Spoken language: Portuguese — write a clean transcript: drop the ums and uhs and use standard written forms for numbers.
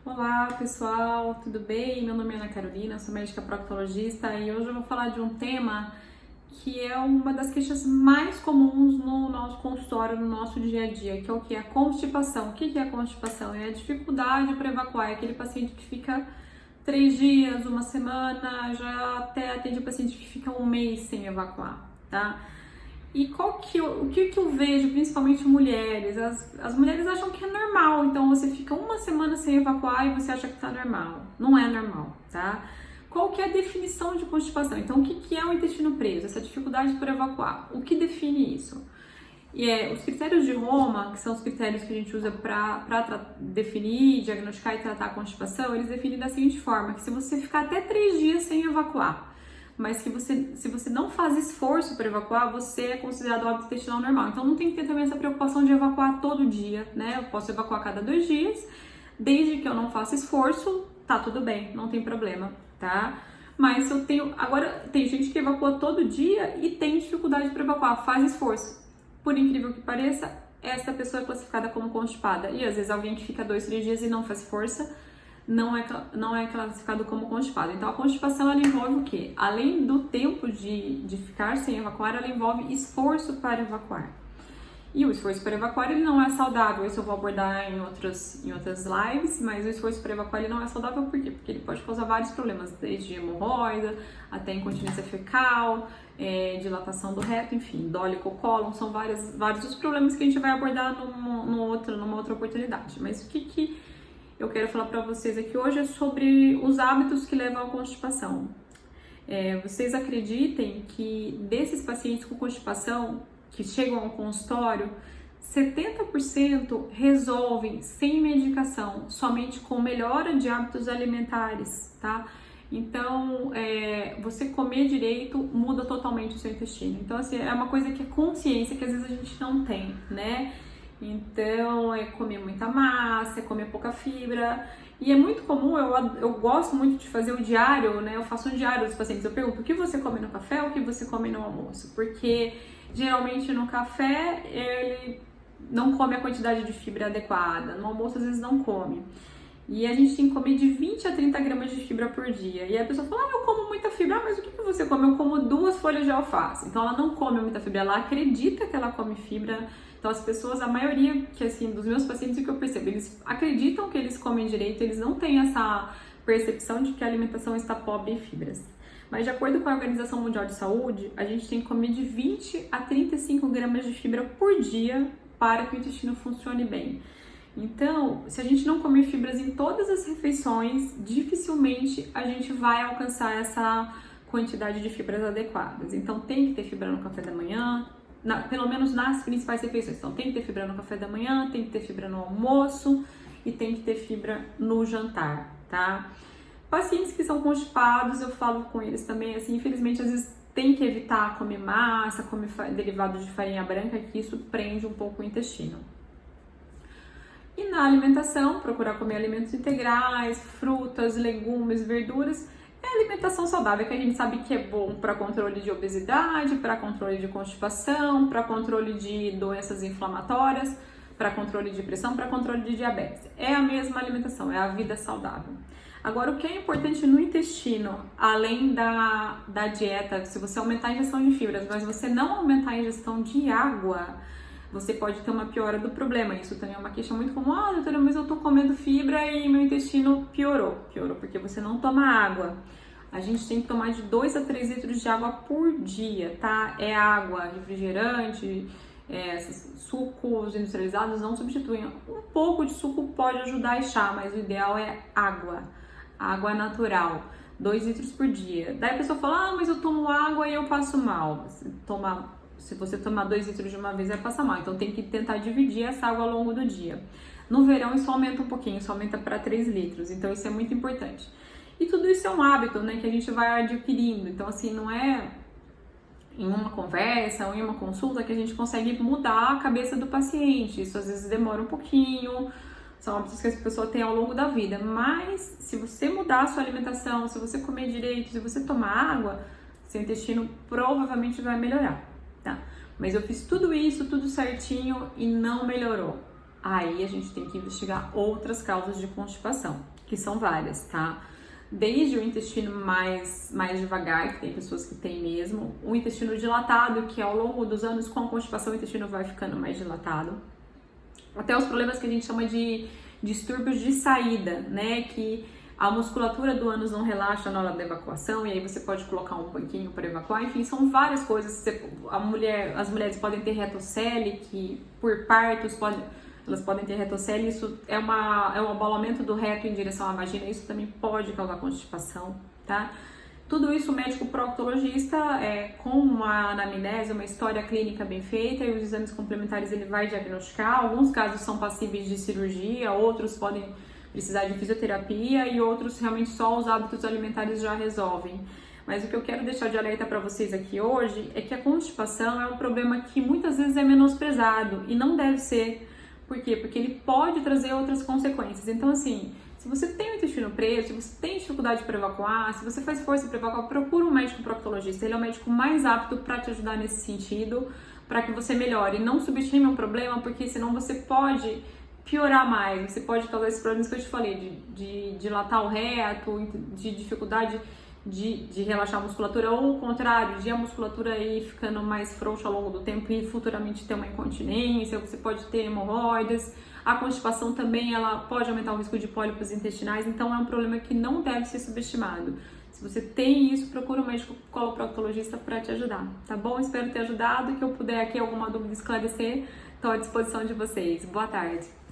Olá pessoal, tudo bem? Meu nome é Ana Carolina, sou médica proctologista e hoje eu vou falar de um tema que é uma das queixas mais comuns no nosso consultório, no nosso dia a dia, que é o que? A constipação. O que é a constipação? É a dificuldade para evacuar, é aquele paciente que fica 3 dias, uma semana, já até atende o paciente que fica um mês sem evacuar, tá? E o que eu vejo, principalmente mulheres, as mulheres acham que é normal, então você fica uma semana sem evacuar e você acha que tá normal. Não é normal, tá? Qual que é a definição de constipação? Então, o que é o intestino preso? Essa dificuldade para evacuar. O que define isso? Os critérios de Roma, que são os critérios que a gente usa para definir, diagnosticar e tratar a constipação, eles definem da seguinte forma, que se você ficar até 3 dias sem evacuar, mas que se você não faz esforço para evacuar, você é considerado óbito intestinal normal. Então não tem que ter também essa preocupação de evacuar todo dia, né? Eu posso evacuar a cada 2 dias, desde que eu não faça esforço, tá tudo bem, não tem problema, tá? Mas eu tenho. Agora, tem gente que evacua todo dia e tem dificuldade para evacuar, faz esforço. Por incrível que pareça, essa pessoa é classificada como constipada. E às vezes alguém que fica 2, 3 dias e não faz força não é classificado como constipado. Então a constipação ela envolve o quê? Além do tempo de ficar sem evacuar, ela envolve esforço para evacuar. E o esforço para evacuar ele não é saudável, isso eu vou abordar em outras lives, mas o esforço para evacuar ele não é saudável por quê? Porque ele pode causar vários problemas, desde hemorroida, até incontinência fecal, dilatação do reto, enfim, dólico cólon, são vários os problemas que a gente vai abordar numa outra oportunidade. Mas o que eu quero falar para vocês aqui hoje é sobre os hábitos que levam à constipação. Vocês acreditem que desses pacientes com constipação que chegam ao consultório, 70% resolvem sem medicação, somente com melhora de hábitos alimentares, tá? Então, você comer direito muda totalmente o seu intestino. Então, assim, é uma coisa que é consciência que às vezes a gente não tem, né? Então, é comer muita massa, é comer pouca fibra. E é muito comum, eu gosto muito de fazer o diário, né? Eu faço um diário dos pacientes. Eu pergunto, o que você come no café ou o que você come no almoço? Porque, geralmente, no café, ele não come a quantidade de fibra adequada. No almoço, às vezes, não come. E a gente tem que comer de 20 a 30 gramas de fibra por dia. E aí a pessoa fala, eu como muita fibra. Mas o que você come? Eu como 2 folhas de alface. Então, ela não come muita fibra, ela acredita que ela come fibra. Então, as pessoas, a maioria dos meus pacientes, o que eu percebo, eles acreditam que eles comem direito, eles não têm essa percepção de que a alimentação está pobre em fibras. Mas, de acordo com a Organização Mundial de Saúde, a gente tem que comer de 20 a 35 gramas de fibra por dia para que o intestino funcione bem. Então, se a gente não comer fibras em todas as refeições, dificilmente a gente vai alcançar essa quantidade de fibras adequadas. Então, tem que ter fibra no café da manhã, pelo menos nas principais refeições. Então, tem que ter fibra no café da manhã, tem que ter fibra no almoço e tem que ter fibra no jantar, tá? Pacientes que são constipados, eu falo com eles também, assim, infelizmente, às vezes tem que evitar comer massa, comer derivados de farinha branca, que isso prende um pouco o intestino. E na alimentação, procurar comer alimentos integrais, frutas, legumes, verduras. É alimentação saudável, que a gente sabe que é bom para controle de obesidade, para controle de constipação, para controle de doenças inflamatórias, para controle de pressão, para controle de diabetes. É a mesma alimentação, é a vida saudável. Agora, o que é importante no intestino, além da dieta, se você aumentar a ingestão de fibras, mas você não aumentar a ingestão de água, você pode ter uma piora do problema. Isso também é uma queixa muito comum. Doutora, mas eu tô comendo fibra e meu intestino piorou. Piorou porque você não toma água. A gente tem que tomar de 2 a 3 litros de água por dia, tá? É água, refrigerante, sucos industrializados não substituem. Um pouco de suco pode ajudar a chá, mas o ideal é água. Água natural. 2 litros por dia. Daí a pessoa fala, mas eu tomo água e eu passo mal. Se você tomar 2 litros de uma vez, vai passar mal. Então, tem que tentar dividir essa água ao longo do dia. No verão, isso aumenta um pouquinho, isso aumenta para 3 litros. Então, isso é muito importante. E tudo isso é um hábito, né, que a gente vai adquirindo. Então, assim, não é em uma conversa ou em uma consulta que a gente consegue mudar a cabeça do paciente. Isso, às vezes, demora um pouquinho. São hábitos que as pessoas têm ao longo da vida. Mas, se você mudar a sua alimentação, se você comer direito, se você tomar água, seu intestino provavelmente vai melhorar. Tá? Mas eu fiz tudo isso, tudo certinho e não melhorou. aí a gente tem que investigar outras causas de constipação, que são várias, tá? Desde o intestino mais devagar, que tem pessoas que têm mesmo, o intestino dilatado, que ao longo dos anos com a constipação o intestino vai ficando mais dilatado, até os problemas que a gente chama de distúrbios de saída, né, que a musculatura do ânus não relaxa na hora da evacuação e aí você pode colocar um banquinho para evacuar, enfim, são várias coisas. As mulheres podem ter retocele, que por partos elas podem ter retocele, isso é um abalamento do reto em direção à vagina, isso também pode causar constipação, tá? Tudo isso o médico proctologista, com uma anamnese, uma história clínica bem feita e os exames complementares ele vai diagnosticar. Alguns casos são passíveis de cirurgia, outros podem precisar de fisioterapia e outros realmente só os hábitos alimentares já resolvem. Mas o que eu quero deixar de alerta para vocês aqui hoje é que a constipação é um problema que muitas vezes é menosprezado e não deve ser. Por quê? Porque ele pode trazer outras consequências. Então, assim, se você tem o intestino preso, se você tem dificuldade para evacuar, se você faz força para evacuar, procura um médico proctologista. Ele é o médico mais apto para te ajudar nesse sentido, para que você melhore. Não subestime o problema, porque senão você pode piorar mais. Você pode causar esses problemas que eu te falei, de dilatar o reto, de dificuldade de relaxar a musculatura, ou o contrário, de a musculatura ir ficando mais frouxa ao longo do tempo e futuramente ter uma incontinência, você pode ter hemorroidas. A constipação também ela pode aumentar o risco de pólipos intestinais, então é um problema que não deve ser subestimado. Se você tem isso, procura um médico coloproctologista para te ajudar, tá bom? Espero ter ajudado, que eu puder aqui alguma dúvida esclarecer, estou à disposição de vocês. Boa tarde!